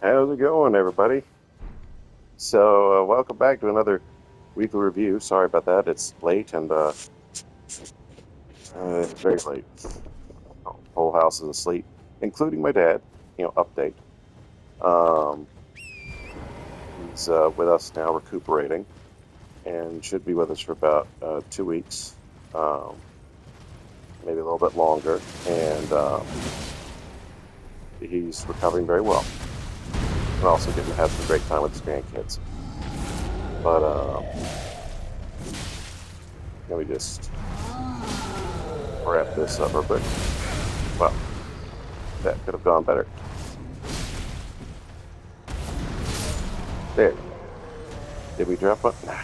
How's it going, everybody? Welcome back to another weekly review. Sorry about that. It's late and it's very late. Whole house is asleep, including my dad. Update. Um, he's with us now, recuperating, and should be with us for about 2 weeks, um, maybe a little bit longer. And he's recovering very well, and also getting to have some great time with his grandkids. But let me just wrap this up real quick. Well, that could have gone better. There. Did we drop one? Nah.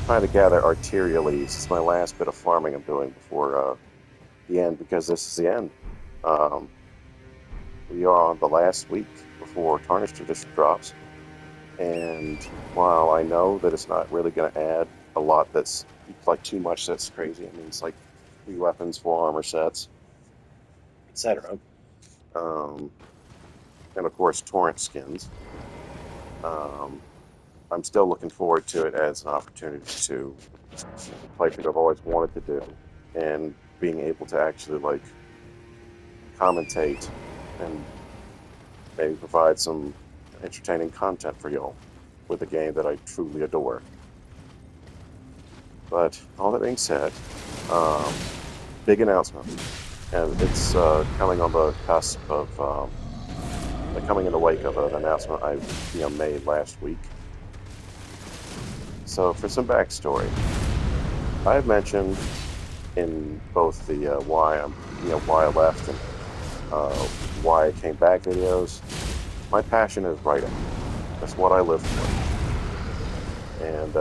Trying to gather arterial leaves. It's my last bit of farming I'm doing before the end, because this is the end. Um, we are on the last week before Tarnish Tradition drops. And while I know that it's not really going to add a lot that's like too much that's crazy, I mean, it's like 3 weapons, 4 armor sets, etc. Um, and of course, torrent skins. Um, I'm still looking forward to it as an opportunity to play thing I've always wanted to do, and being able to actually like commentate and maybe provide some entertaining content for y'all with a game that I truly adore. But all that being said, um, big announcement, and it's coming on the cusp of coming in the wake of an announcement I made last week. So for some backstory, I have mentioned in both the why I left and uh, why I came back videos. My passion is writing. That's what I live for. And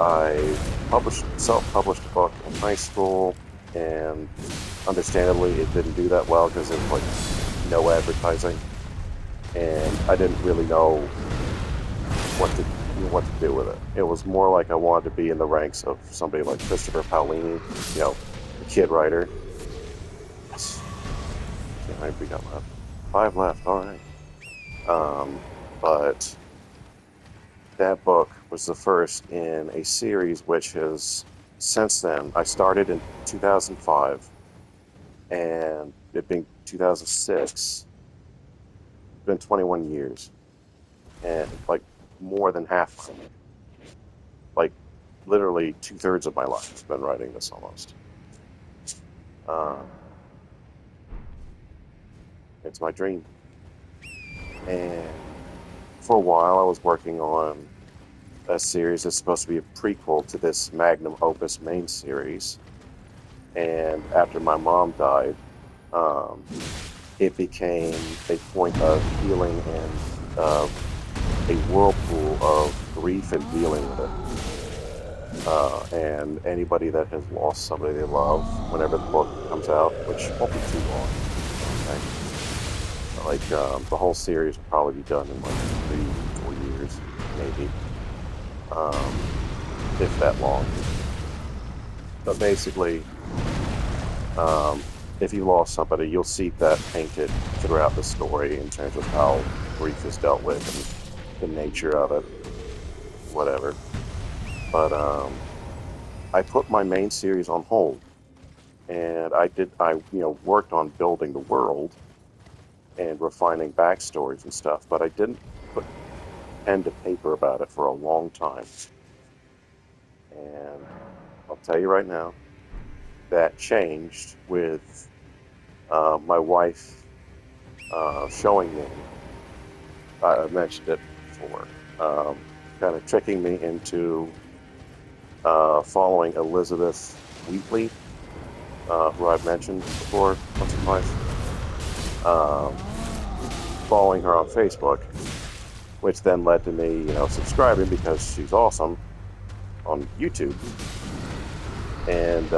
I self-published a book in high school, and understandably, it didn't do that well because there was like no advertising, and I didn't really know what to do with it. It was more like I wanted to be in the ranks of somebody like Christopher Paolini, the kid writer. Yes, can't remember we got left. 5 left. All right. But that book was the first in a series which has, since then, I started in 2005, and it being 2006, it's been 21 years, and like more than half, like literally 2/3 of my life has been writing this almost. Um, it's my dream. And for a while, I was working on a series that's supposed to be a prequel to this magnum opus main series. And after my mom died, um, it became a point of healing and a whirlpool of grief and dealing with it. And anybody that has lost somebody they love, whenever the book comes out, which won't be too long, okay? Like the whole series will probably be done in like 3, 4 years, maybe, um, if that long. But basically, um, if you lost somebody, you'll see that painted throughout the story in terms of how grief is dealt with and the nature of it, whatever. But I put my main series on hold, and I worked on building the world and refining backstories and stuff, but I didn't put pen to paper about it for a long time. And I'll tell you right now, that changed with my wife showing me. I mentioned it before, um, kind of tricking me into following Elizabeth Wheatley, who I've mentioned before once or twice, um, following her on Facebook, which then led to me, subscribing because she's awesome on YouTube, and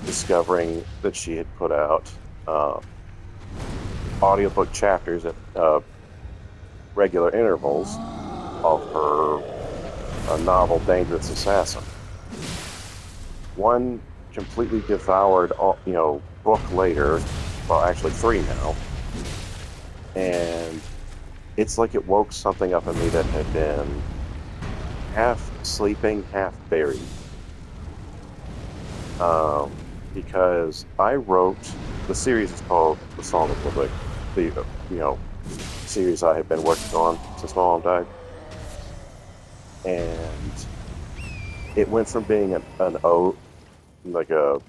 discovering that she had put out audiobook chapters at regular intervals of her novel Dangerous Assassin. One completely devoured, book later, well, actually three now, And it's like it woke something up in me that had been half sleeping, half buried. Because I wrote the series is called The Song of Liberty, the series I had been working on since my mom died, and it went from being an ode, like a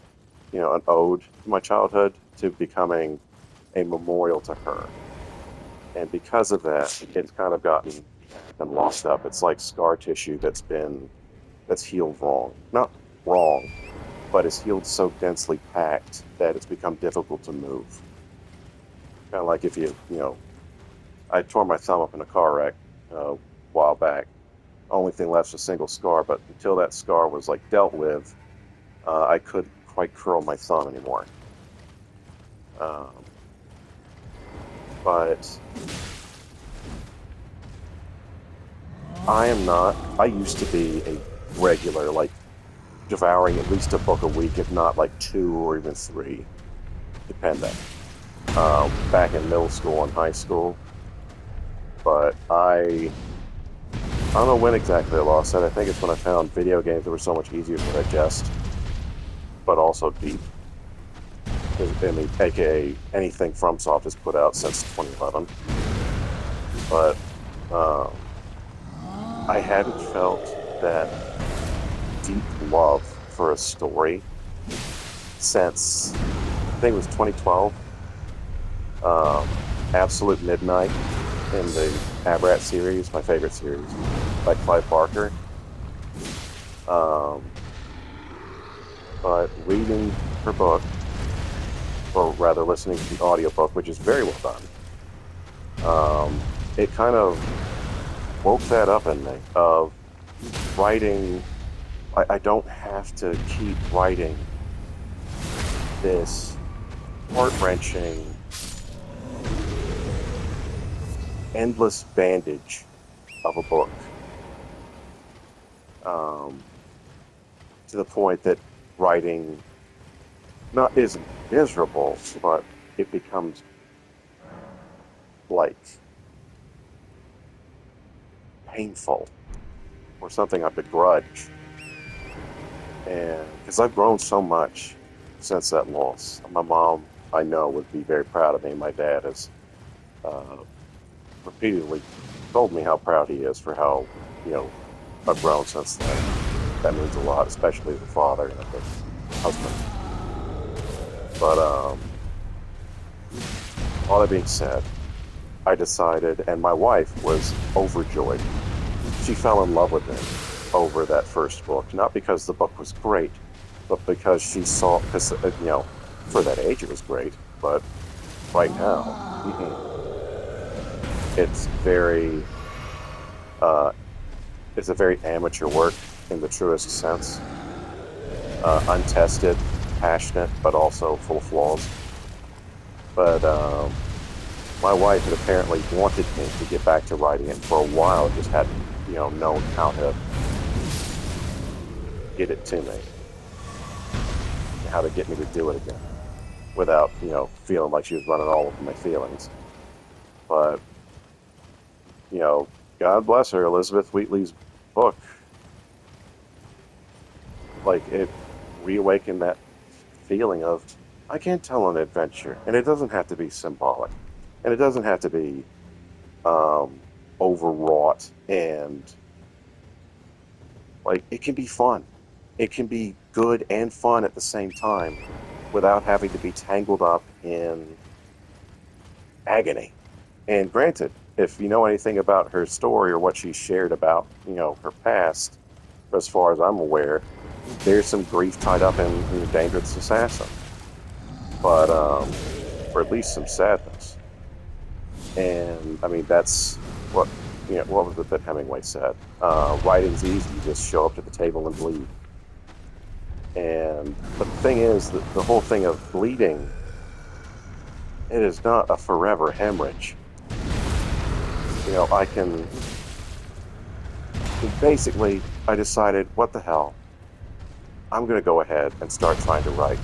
an ode to my childhood, to becoming a memorial to her. And because of that, it's kind of gotten and lost up. It's like scar tissue that's healed wrong, not wrong, but it's healed so densely packed that it's become difficult to move. Kind of like if I tore my thumb up in a car wreck a while back. Only thing left was a single scar, but until that scar was like dealt with, I couldn't quite curl my thumb anymore. Um, but I am not. I used to be a regular, like devouring at least a book a week, if not like two or even three, depending. Back in middle school and high school, but I don't know when exactly I lost that. I think it's when I found video games that were so much easier to digest, but also deep. I mean, aka anything FromSoft has put out since 2011. But um, I hadn't felt that deep love for a story since I think it was 2012. Absolute Midnight in the Abrat series, my favorite series, by Clive Barker. Um, but reading her book, or rather listening to the audiobook, which is very well done, it kind of woke that up in me of writing. I don't have to keep writing this heart-wrenching, endless bandage of a book, um, to the point that writing not isn't miserable, but it becomes like painful or something I begrudge. And because I've grown so much since that loss, my mom, I know, would be very proud of me. My dad has uh, repeatedly told me how proud he is for how, you know, I've grown since then. That means a lot, especially as a father and as a husband. But all that being said, I decided, and my wife was overjoyed. She fell in love with him over that first book, not because the book was great, but because she saw, because, for that age it was great, but right now, it's very, uh, it's a very amateur work in the truest sense. Untested, passionate, but also full of flaws. But my wife had apparently wanted me to get back to writing it for a while, just hadn't, known how to get it to me, how to get me to do it again without, feeling like she was running all over my feelings. But, you know, God bless her, Elizabeth Wheatley's book, like it reawakened that feeling of I can tell an adventure, and it doesn't have to be symbolic, and it doesn't have to be um, overwrought, and like it can be fun. It can be good and fun at the same time without having to be tangled up in agony. And granted, if you know anything about her story or what she shared about, her past, as far as I'm aware, there's some grief tied up in Dangerous Assassin, but or at least some sadness. And I mean, that's what was it that Hemingway said? Writing's easy; you just show up to the table and bleed. And but the thing is, that the whole thing of bleeding, it is not a forever hemorrhage. I can basically. I decided, what the hell? I'm going to go ahead and start trying to write.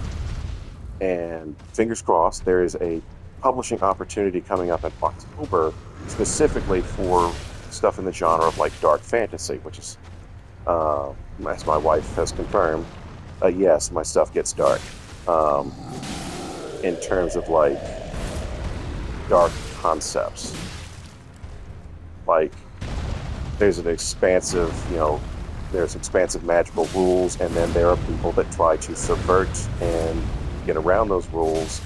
And fingers crossed, there is a publishing opportunity coming up in October, specifically for stuff in the genre of like dark fantasy, which is, uh, as my wife has confirmed, yes, my stuff gets dark. Um, in terms of like dark concepts, like there's an expansive, there's expansive magical rules, and then there are people that try to subvert and get around those rules,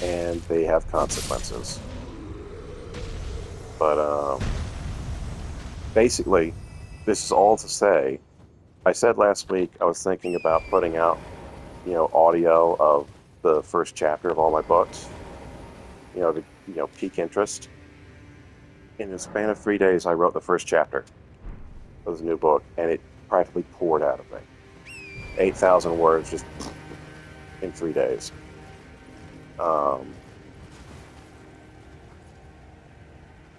and they have consequences. But basically, this is all to say. I said last week I was thinking about putting out, audio of the first chapter of all my books, to pique interest. In the span of 3 days, I wrote the first chapter of this new book, and it practically poured out of me. 8,000 words just in 3 days. Um,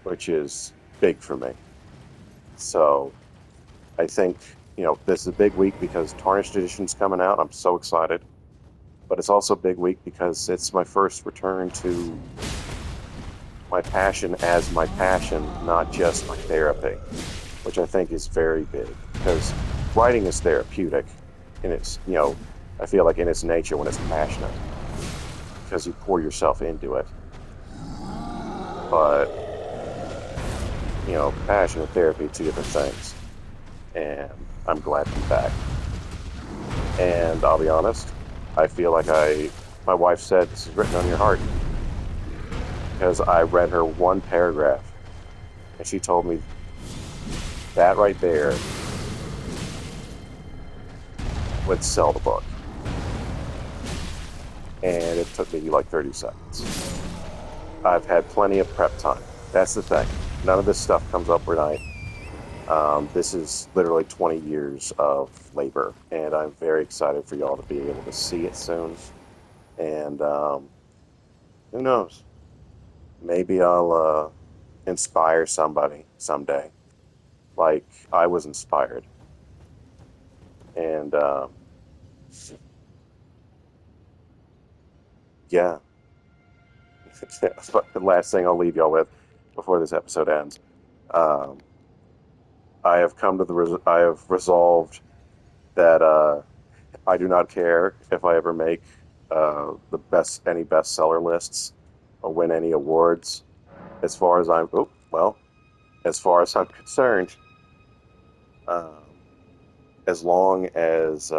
which is big for me. So I think, this is a big week because Tarnished Edition's coming out. I'm so excited. But it's also a big week because it's my first return to my passion as my passion, not just my therapy, which I think is very big because writing is therapeutic in its, I feel like in its nature when it's passionate because you pour yourself into it. But, passion and therapy, two different things. And I'm glad to be back. And I'll be honest, I feel like my wife said, this is written on your heart because I read her one paragraph and she told me that right there would sell the book. And it took me like 30 seconds. I've had plenty of prep time. That's the thing. None of this stuff comes overnight. This is literally 20 years of labor, and I'm very excited for y'all to be able to see it soon. And who knows? Maybe I'll inspire somebody someday, like I was inspired. And yeah, the last thing I'll leave y'all with before this episode ends. Um, I have resolved that I do not care if I ever make any bestseller lists or win any awards. As far as I'm, oh, well, as far as I'm concerned, um, as long as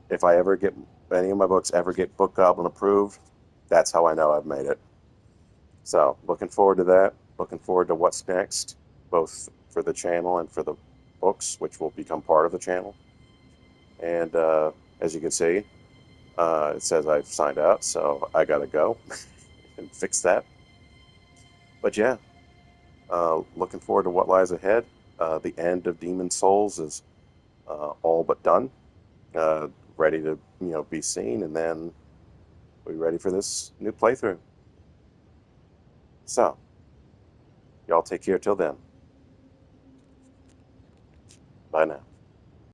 if I ever get any of my books ever get Book Goblin approved, that's how I know I've made it. So looking forward to that. Looking forward to what's next, both for the channel and for the books, which will become part of the channel. And as you can see, it says I've signed out, so I gotta go and fix that. But yeah, looking forward to what lies ahead. The end of Demon Souls is all but done, uh, ready to be seen, and then we ready for this new playthrough. So y'all take care till then. Bye now.